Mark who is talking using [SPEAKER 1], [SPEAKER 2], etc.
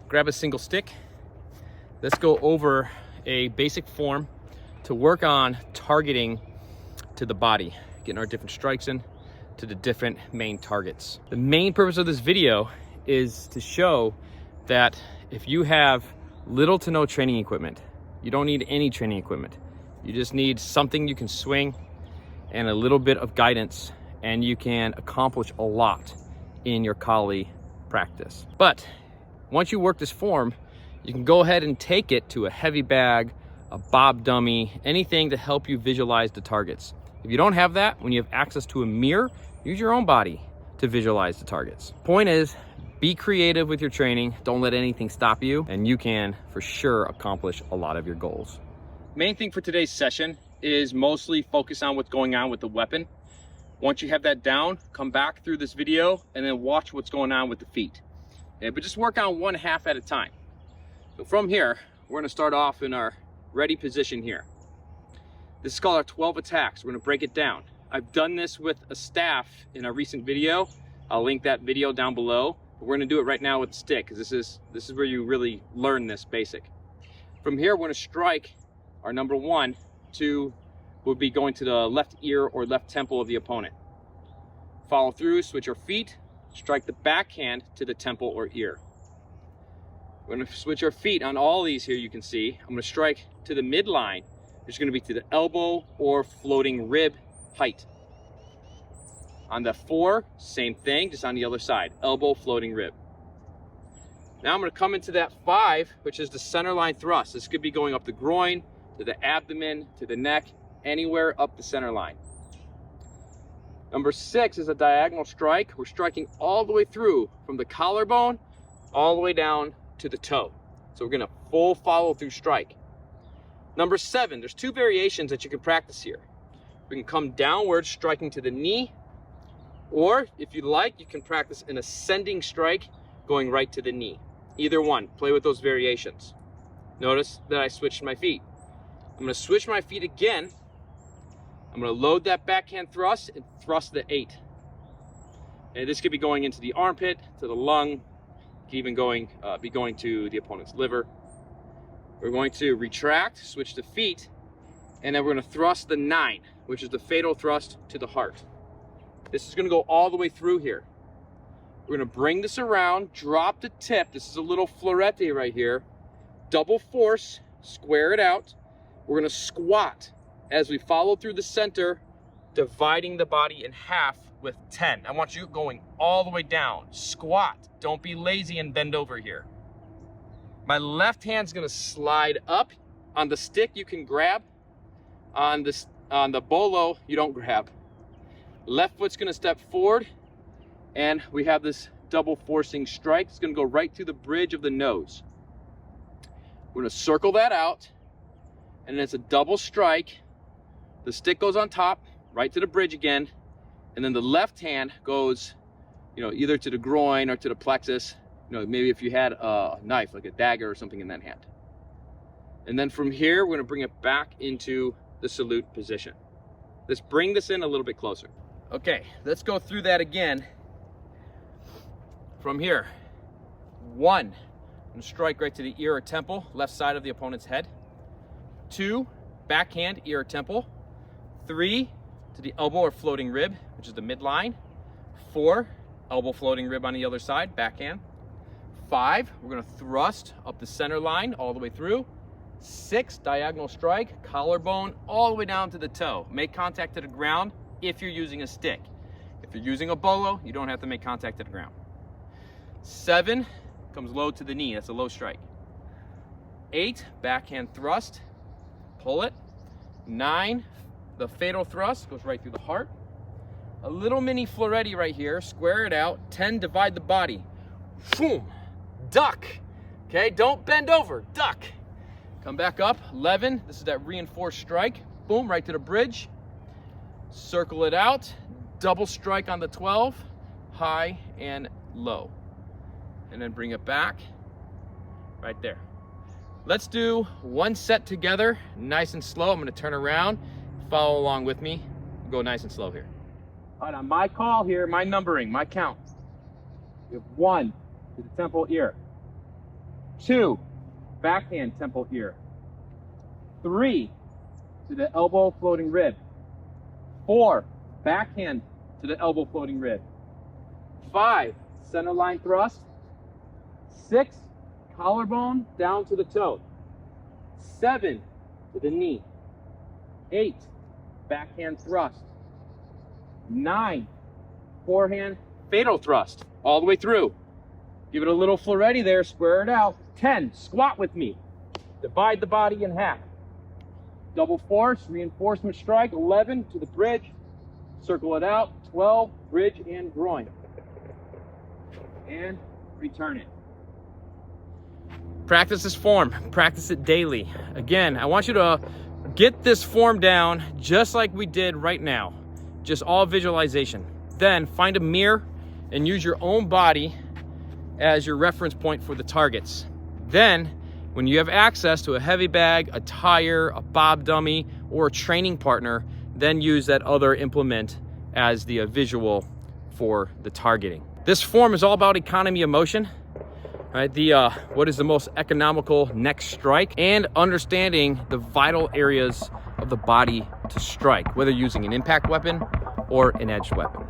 [SPEAKER 1] grab a single stick. Let's go over a basic form to work on targeting to the body, getting our different strikes in to the different main targets. The main purpose of this video is to show that if you have little to no training equipment, you don't need any training equipment. You just need something you can swing and a little bit of guidance, and you can accomplish a lot in your collie practice. But once you work this form, you can go ahead and take it to a heavy bag, a bob dummy, anything to help you visualize the targets. If you don't have that, when you have access to a mirror, use your own body to visualize the targets. Point is, be creative with your training. Don't let anything stop you, and you can for sure accomplish a lot of your goals. Main thing for today's session is mostly focus on what's going on with the weapon. Once you have that down, come back through this video and then watch what's going on with the feet. Okay, but just work on one half at a time. So from here, we're gonna start off in our ready position here. This is called our 12 attacks. We're gonna break it down. I've done this with a staff in a recent video. I'll link that video down below. But we're gonna do it right now with the stick, because this is where you really learn this basic. From here, we're gonna strike our number 1 to would be going to the left ear or left temple of the opponent. Follow through, switch our feet, strike the backhand to the temple or ear. We're gonna switch our feet on all these here. You can see I'm gonna strike to the midline, which is gonna be to the elbow or floating rib height. On the 4, same thing, just on the other side, elbow, floating rib. Now I'm gonna come into that 5, which is the center line thrust. This could be going up the groin, to the abdomen, to the neck, anywhere up the center line. Number 6 is a diagonal strike. We're striking all the way through from the collarbone all the way down to the toe. So we're gonna full follow through strike. Number 7, there's 2 variations that you can practice here. We can come downward, striking to the knee, or if you like, you can practice an ascending strike going right to the knee. Either one, play with those variations. Notice that I switched my feet. I'm gonna switch my feet again. I'm gonna load that backhand thrust and thrust the 8. And this could be going into the armpit, to the lung, could even be going to the opponent's liver. We're going to retract, switch the feet, and then we're gonna thrust the 9, which is the fatal thrust to the heart. This is gonna go all the way through here. We're gonna bring this around, drop the tip. This is a little florete right here. Double force, square it out. We're gonna squat as we follow through the center, dividing the body in half with 10. I want you going all the way down. Squat, don't be lazy and bend over here. My left hand's gonna slide up. On the stick, you can grab. On the bolo, you don't grab. Left foot's gonna step forward, and we have this double forcing strike. It's gonna go right through the bridge of the nose. We're gonna circle that out, and then it's a double strike. The stick goes on top, right to the bridge again, and then the left hand goes, either to the groin or to the plexus. Maybe if you had a knife, like a dagger or something in that hand. And then from here, we're gonna bring it back into the salute position. Let's bring this in a little bit closer. Okay, let's go through that again. From here, 1, I'm gonna strike right to the ear or temple, left side of the opponent's head. 2, backhand, ear or temple. 3, to the elbow or floating rib, which is the midline. 4, elbow floating rib on the other side, backhand. 5, we're gonna thrust up the center line all the way through. 6, diagonal strike, collarbone all the way down to the toe. Make contact to the ground if you're using a stick. If you're using a bolo, you don't have to make contact to the ground. 7, comes low to the knee, that's a low strike. 8, backhand thrust, pull it. 9, the fatal thrust, goes right through the heart. A little mini florete right here, square it out. 10, divide the body. Boom, duck. Okay, don't bend over, duck. Come back up. 11, this is that reinforced strike. Boom, right to the bridge. Circle it out. Double strike on the 12, high and low. And then bring it back right there. Let's do one set together, nice and slow. I'm gonna turn around, follow along with me. Go nice and slow here. All right, on my call here, my numbering, my count. You have 1 to the temple ear. 2, backhand temple here. 3, to the elbow floating rib. 4, backhand to the elbow floating rib. 5, center line thrust. 6, collarbone down to the toe. 7, to the knee. 8, backhand thrust. 9, forehand fatal thrust all the way through. Give it a little Floretti there, square it out. 10, squat with me. Divide the body in half. Double force, reinforcement strike. 11, to the bridge. Circle it out. 12, bridge and groin. And return it. Practice this form. Practice it daily. Again, I want you to get this form down just like we did right now. Just all visualization. Then find a mirror and use your own body as your reference point for the targets. Then, when you have access to a heavy bag, a tire, a bob dummy, or a training partner, then use that other implement as the visual for the targeting. This form is all about economy of motion, right? What is the most economical next strike, and understanding the vital areas of the body to strike, whether using an impact weapon or an edged weapon.